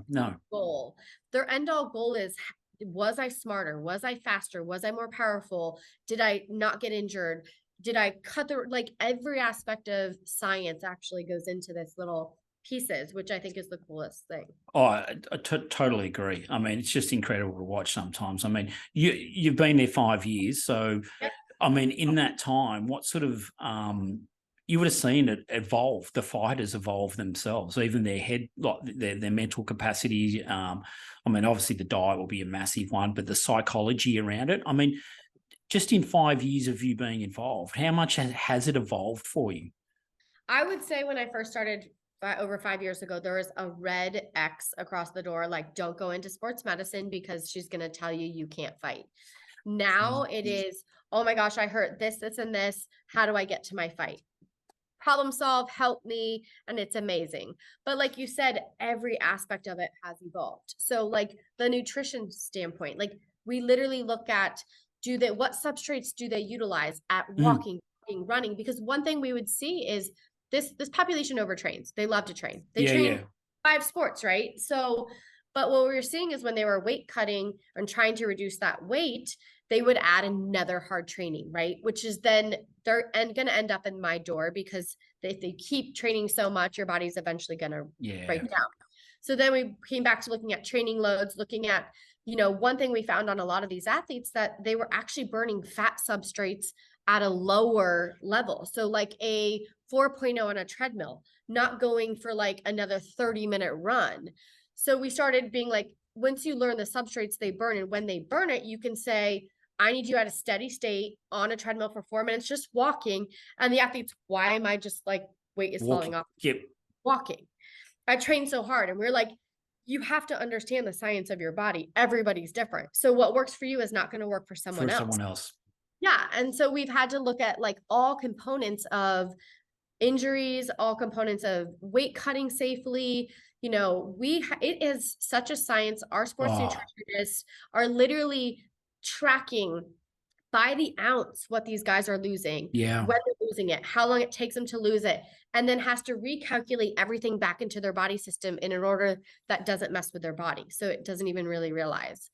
no. Goal. Their end all goal is, was I smarter? Was I faster? Was I more powerful? Did I not get injured? Did I cut the, like every aspect of science actually goes into this little pieces, which I think is the coolest thing. Oh, I totally agree. I mean, it's just incredible to watch sometimes. I mean, you've been there 5 years, so Yep. I mean, in that time, what sort of you would have seen it evolve. The fighters evolve themselves, even their head, like their mental capacity. I mean, obviously the diet will be a massive one, but the psychology around it. I mean, just in 5 years of you being involved, how much has it evolved for you? I would say when I first started over 5 years ago, there was a red X across the door, like, don't go into sports medicine because she's going to tell you you can't fight. Now it is, oh my gosh, I hurt this, this, and this. How do I get to my fight? Problem solve, help me, and it's amazing. But like you said, every aspect of it has evolved. So like the nutrition standpoint, like we literally look at, what substrates do they utilize at walking, running? Because one thing we would see is this population overtrains. They love to train. They train 5 sports, right? So, but what we were seeing is when they were weight cutting and trying to reduce that weight, they would add another hard training, right? Which is then they're going to end up in my door, because if they keep training so much, your body's eventually going to break down. So then we came back to looking at training loads, looking at, one thing we found on a lot of these athletes, that they were actually burning fat substrates at a lower level. So like a 4.0 on a treadmill, not going for like another 30-minute run. So we started being like, once you learn the substrates they burn, and when they burn it, you can say, I need you at a steady state on a treadmill for 4 minutes, just walking. And the athletes, why am I just like, weight is falling off? Yep. Walking. I train so hard. And we're like, you have to understand the science of your body. Everybody's different. So what works for you is not going to work for someone else. Yeah. And so we've had to look at like all components of injuries, all components of weight cutting safely. It is such a science. Our sports nutritionists are literally tracking by the ounce what these guys are losing, when they're losing it, how long it takes them to lose it, and then has to recalculate everything back into their body system in an order that doesn't mess with their body. So it doesn't even really realize.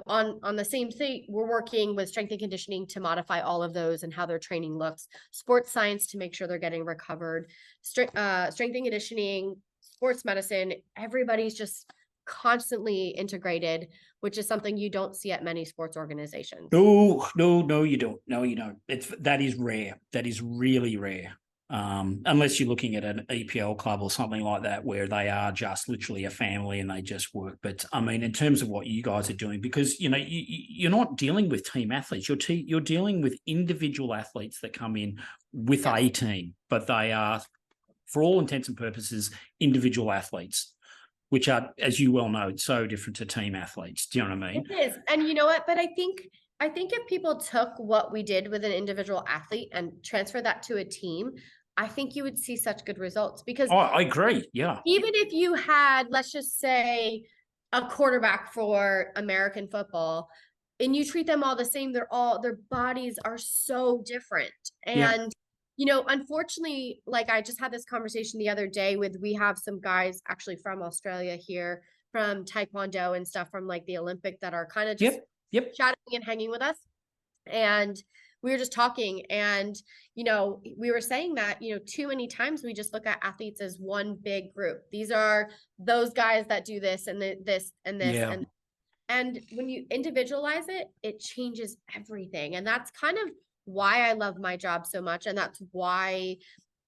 On the same thing, we're working with strength and conditioning to modify all of those and how their training looks, sports science to make sure they're getting recovered, strength and conditioning, sports medicine. Everybody's just constantly integrated, which is something you don't see at many sports organizations. No, you don't. No, you don't. That is rare. That is really rare. Unless you're looking at an EPL club or something like that, where they are just literally a family and they just work. But I mean, in terms of what you guys are doing, because you're not dealing with team athletes, you're dealing with individual athletes that come in with a team, but they are, for all intents and purposes, individual athletes, which are, as you well know, so different to team athletes. Do you know what I mean? It is. And you know what? But I think if people took what we did with an individual athlete and transfer that to a team, I think you would see such good results. Because I agree. Yeah. Even if you had, let's just say, a quarterback for American football, and you treat them all the same, their bodies are so different. And unfortunately, like I just had this conversation the other day we have some guys actually from Australia here, from Taekwondo and stuff, from like the Olympic, that are kind of just chatting and hanging with us. And we were just talking, and we were saying that too many times we just look at athletes as one big group. These are those guys that do this and this and this, and when you individualize it, it changes everything. And that's kind of why I love my job so much, and that's why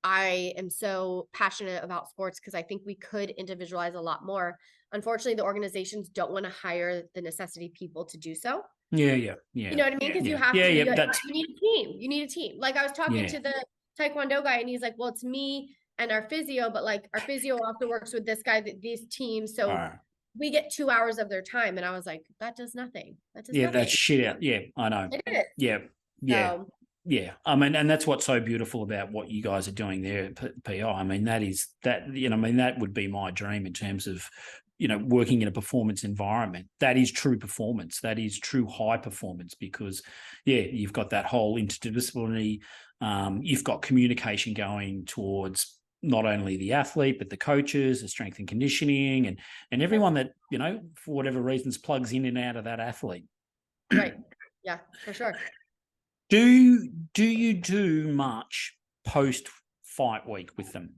I am so passionate about sports, because I think we could individualize a lot more. Unfortunately, the organizations don't want to hire the necessity people to do so. Yeah. You know what I mean? Because you have to. You need a team. You need a team. Like I was talking to the Taekwondo guy, and he's like, "Well, it's me and our physio, but like our physio also works with this guy, these teams, so we get 2 hours of their time." And I was like, "That does nothing. That does nothing." That's shit out. Yeah, I know. It is. Yeah. So, yeah. I mean, and that's what's so beautiful about what you guys are doing there at PI. I mean, that would be my dream in terms of, working in a performance environment. That is true performance. That is true high performance, because, you've got that whole interdisciplinary, you've got communication going towards not only the athlete, but the coaches, the strength and conditioning, and everyone that, you know, for whatever reasons plugs in and out of that athlete. Right. Yeah, for sure. Do you do much post fight week with them?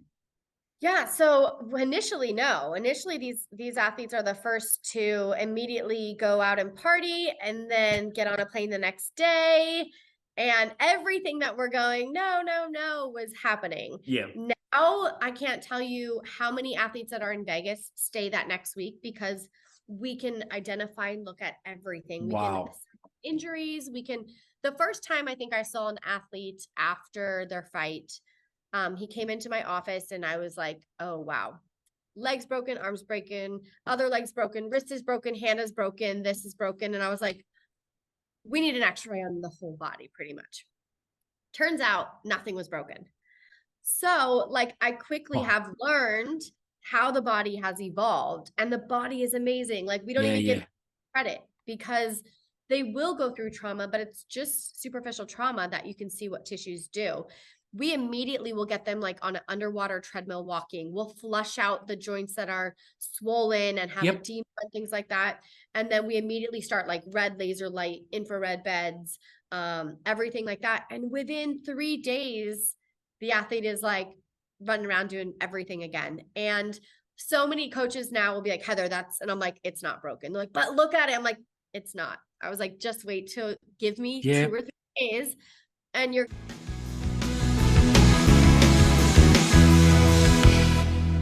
Yeah. So initially, no. Initially, these athletes are the first to immediately go out and party and then get on a plane the next day. And everything that we're going, no, no, no, was happening. Yeah. Now I can't tell you how many athletes that are in Vegas stay that next week, because we can identify and look at everything. We Wow. can injuries. The first time I think I saw an athlete after their fight, he came into my office and I was like, oh, wow. Legs broken, arms broken, other legs broken, wrist is broken, hand is broken, this is broken. And I was like, we need an x-ray on the whole body pretty much. Turns out nothing was broken. So like I quickly have learned how the body has evolved, and the body is amazing. Like we don't even give credit, because they will go through trauma, but it's just superficial trauma that you can see what tissues do. We immediately will get them like on an underwater treadmill walking. We'll flush out the joints that are swollen and have edema and things like that. And then we immediately start like red laser light, infrared beds, everything like that. And within 3 days, the athlete is like running around doing everything again. And so many coaches now will be like, Heather, and I'm like, it's not broken. They're like, but look at it. I'm like, it's not. I was like, just wait till give me 2 or 3 days and you're